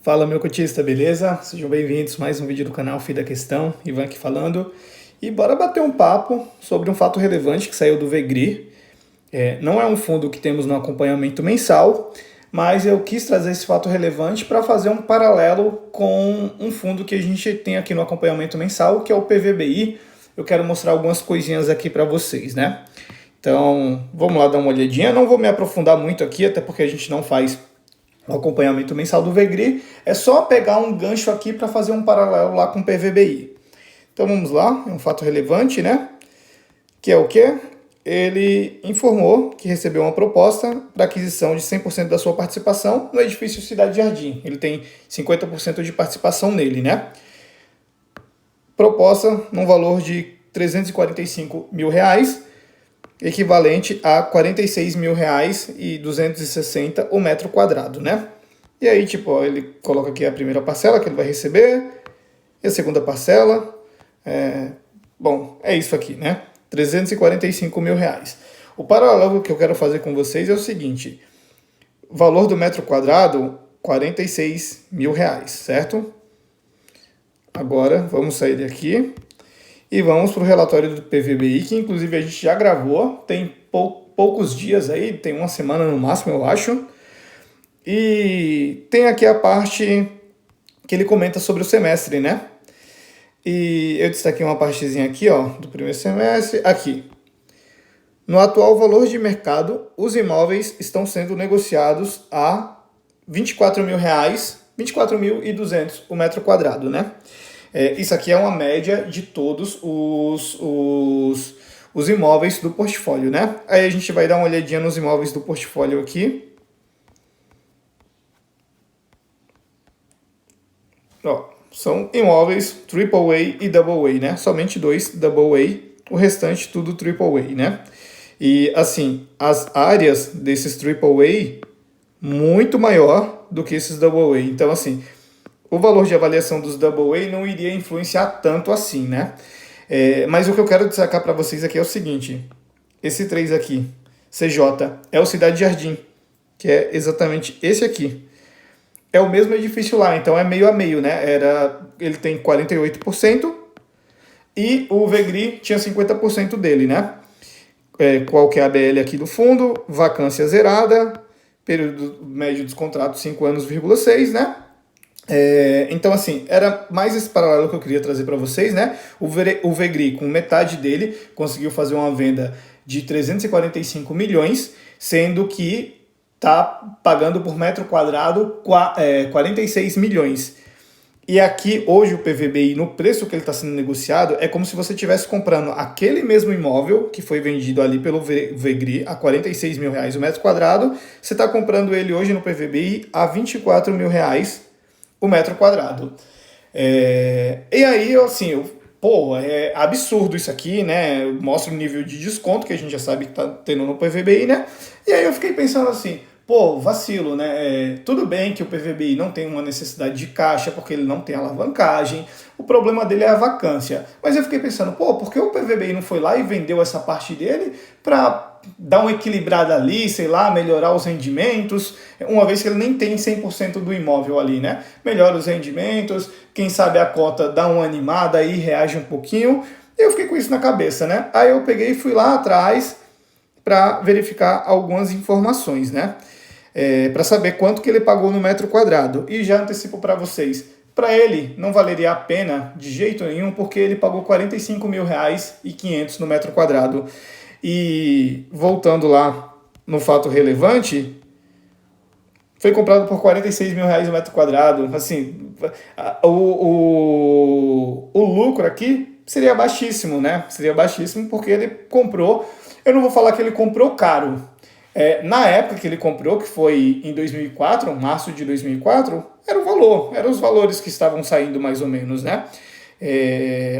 Fala, meu cotista, beleza? Sejam bem-vindos a mais um vídeo do canal Fim da Questão, Ivan aqui falando. E bora bater um papo sobre um fato relevante que saiu do Vegri. Não é um fundo que temos no acompanhamento mensal, mas eu quis trazer esse fato relevante para fazer um paralelo com um fundo que a gente tem aqui no acompanhamento mensal, que é o PVBI. Eu quero mostrar algumas coisinhas aqui para vocês, né? Então, vamos lá dar uma olhadinha. Não vou me aprofundar muito aqui, até porque a gente não faz o acompanhamento mensal do Vegri. É só pegar um gancho aqui para fazer um paralelo lá com o PVBI. Então vamos lá, é um fato relevante, né? Que é o quê? Ele informou que recebeu uma proposta para aquisição de 100% da sua participação no edifício Cidade Jardim. Ele tem 50% de participação nele, né? Proposta num valor de R$345 mil, equivalente a R$46.260 o metro quadrado, né? E aí, tipo, ó, ele coloca aqui a primeira parcela que ele vai receber, e a segunda parcela, bom, é isso aqui, né? R$345 mil. O paralelo que eu quero fazer com vocês é o seguinte, valor do metro quadrado, R$46 mil, certo? Agora, vamos sair daqui. E vamos para o relatório do PVBI, que inclusive a gente já gravou, tem poucos dias aí, tem uma semana no máximo, eu acho. E tem aqui a parte que ele comenta sobre o semestre, né? E eu destaquei uma partezinha aqui, ó, do primeiro semestre, aqui. No atual valor de mercado, os imóveis estão sendo negociados a R$24 mil, 24.200 o metro quadrado, né? Isso aqui é uma média de todos os imóveis do portfólio, né? Aí a gente vai dar uma olhadinha nos imóveis do portfólio aqui. Ó, são imóveis AAA e AA, né? Somente dois AA, o restante tudo AAA, né? E assim, as áreas desses AAA muito maior do que esses AA. Então assim, o valor de avaliação dos AA não iria influenciar tanto assim, né? Mas o que eu quero destacar para vocês aqui é o seguinte. Esse 3 aqui, CJ, é o Cidade Jardim, que é exatamente esse aqui. É o mesmo edifício lá, então é meio a meio, né? Ele tem 48% e o Vegri tinha 50% dele, né? Qual que é a BL aqui do fundo? Vacância zerada, período médio dos contratos 5 anos,6, né? Então, assim, era mais esse paralelo que eu queria trazer para vocês, né? O Vegri, com metade dele, conseguiu fazer uma venda de 345 milhões, sendo que está pagando por metro quadrado 46 milhões. E aqui, hoje, o PVBI, no preço que ele está sendo negociado, é como se você estivesse comprando aquele mesmo imóvel que foi vendido ali pelo Vegri a 46 mil reais o metro quadrado. Você está comprando ele hoje no PVBI a 24 mil reais o metro quadrado. E aí, assim, é absurdo isso aqui, né? Mostra o nível de desconto que a gente já sabe que tá tendo no PVBI, né? E aí eu fiquei pensando assim, vacilo, né? Tudo bem que o PVBI não tem uma necessidade de caixa, porque ele não tem alavancagem, o problema dele é a vacância. Mas eu fiquei pensando, por que o PVBI não foi lá e vendeu essa parte dele para dar uma equilibrada ali, sei lá, melhorar os rendimentos, uma vez que ele nem tem 100% do imóvel ali, né? Melhora os rendimentos, quem sabe a cota dá uma animada aí, reage um pouquinho. Eu fiquei com isso na cabeça, né? Aí eu peguei e fui lá atrás para verificar algumas informações, né? Para saber quanto que ele pagou no metro quadrado. E já antecipo para vocês, para ele não valeria a pena de jeito nenhum, porque ele pagou R$45 mil e 500 no metro quadrado. E voltando lá no fato relevante, foi comprado por R$46 mil o metro quadrado. Assim, o lucro aqui seria baixíssimo, né? Seria baixíssimo porque ele comprou. Eu não vou falar que ele comprou caro. Na época que ele comprou, que foi em 2004, março de 2004, era o valor, eram os valores que estavam saindo mais ou menos, né?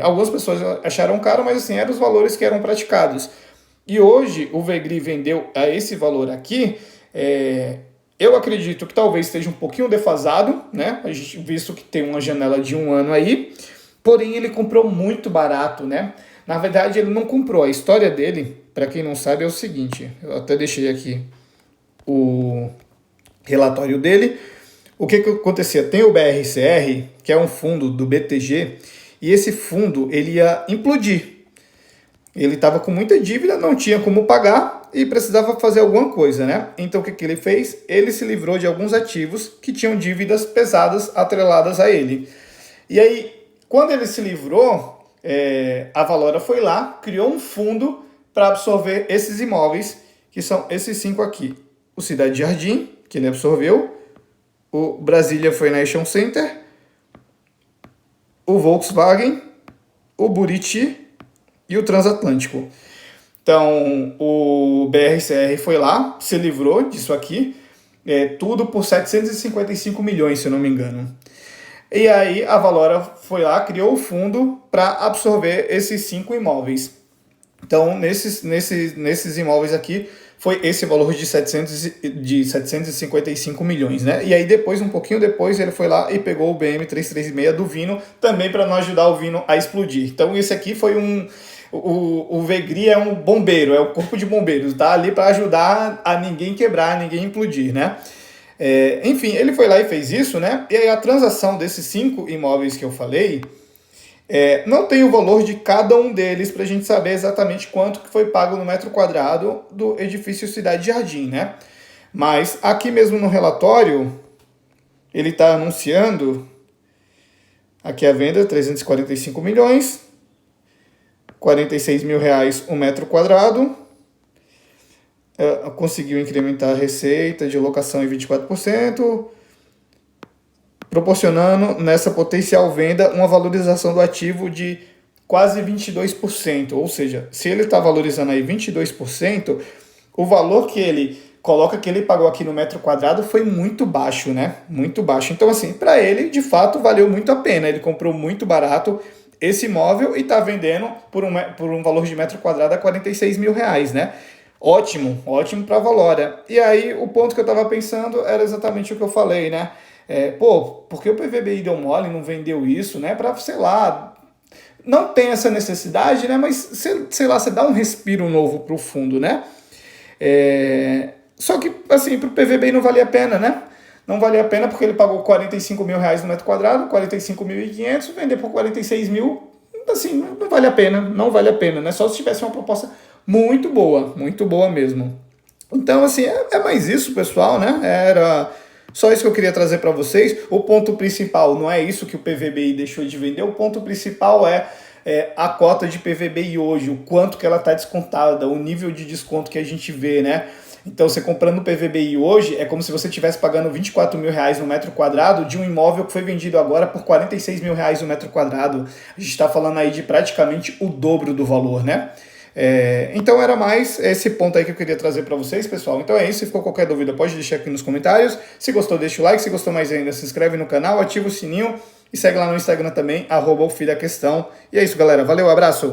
Algumas pessoas acharam caro, mas assim, eram os valores que eram praticados. E hoje o Vegri vendeu a esse valor aqui, eu acredito que talvez esteja um pouquinho defasado, né? A gente visto que tem uma janela de 1 ano aí, porém ele comprou muito barato, né? Na verdade ele não comprou, a história dele, para quem não sabe, é o seguinte, eu até deixei aqui o relatório dele. o que acontecia? Tem o BRCR, que é um fundo do BTG, e esse fundo ele ia implodir. Ele estava com muita dívida, não tinha como pagar e precisava fazer alguma coisa, né? Então o que ele fez? Ele se livrou de alguns ativos que tinham dívidas pesadas atreladas a ele. E aí, quando ele se livrou, a Valora foi lá, criou um fundo para absorver esses imóveis, que são esses 5 aqui. O Cidade Jardim, que ele absorveu, o Brasília Financial Center, o Volkswagen, o Buriti e o Transatlântico. Então, o BRCR foi lá, se livrou disso aqui, tudo por 755 milhões, se eu não me engano. E aí a Valora foi lá, criou o fundo para absorver esses 5 imóveis. Então, nesses imóveis aqui, foi esse valor de 755 milhões, né? E aí depois, um pouquinho depois, ele foi lá e pegou o BM336 do Vino, também para não ajudar o Vino a explodir. Então, esse aqui foi o Vegri é um bombeiro, é o corpo de bombeiros, tá ali para ajudar a ninguém quebrar, ninguém implodir, né? Enfim, ele foi lá e fez isso, né? E aí a transação desses 5 imóveis que eu falei, não tem o valor de cada um deles para a gente saber exatamente quanto que foi pago no metro quadrado do edifício Cidade Jardim, né? Mas aqui mesmo no relatório, ele está anunciando, aqui a venda, 345 milhões, 46 mil reais o metro quadrado, conseguiu incrementar a receita de locação em 24%, proporcionando nessa potencial venda uma valorização do ativo de quase 22%. Ou seja, se ele está valorizando aí 22%, o valor que ele coloca que ele pagou aqui no metro quadrado foi muito baixo, né? Muito baixo. Então, assim, para ele, de fato, valeu muito a pena. Ele comprou muito barato esse imóvel e está vendendo por um valor de metro quadrado a 46 mil reais, né? Ótimo, ótimo para a Valora. E aí, o ponto que eu estava pensando era exatamente o que eu falei, né? Por que o PVBI deu mole, não vendeu isso, né? Para, sei lá, não tem essa necessidade, né? Mas, sei lá, você dá um respiro novo para o fundo, né? Só que, assim, para o PVBI não valia a pena, né? Não valia a pena porque ele pagou 45 mil reais no metro quadrado, 45.500, vender por 46 mil, assim, não vale a pena, não vale a pena, né? Só se tivesse uma proposta muito boa mesmo. Então, assim, é mais isso, pessoal, né? Era só isso que eu queria trazer para vocês. O ponto principal não é isso que o PVBI deixou de vender, o ponto principal é a cota de PVBI hoje, o quanto que ela está descontada, o nível de desconto que a gente vê, né? Então, você comprando o PVBI hoje, é como se você estivesse pagando 24 mil reais no metro quadrado de um imóvel que foi vendido agora por 46 mil reais no metro quadrado. A gente está falando aí de praticamente o dobro do valor, né? Então era mais esse ponto aí que eu queria trazer para vocês, pessoal. Então é isso, se ficou qualquer dúvida pode deixar aqui nos comentários. Se gostou, deixa o like, se gostou mais ainda, se inscreve no canal, ativa o sininho e segue lá no Instagram também, @ofilhoaquestão. E é isso, galera. Valeu, abraço!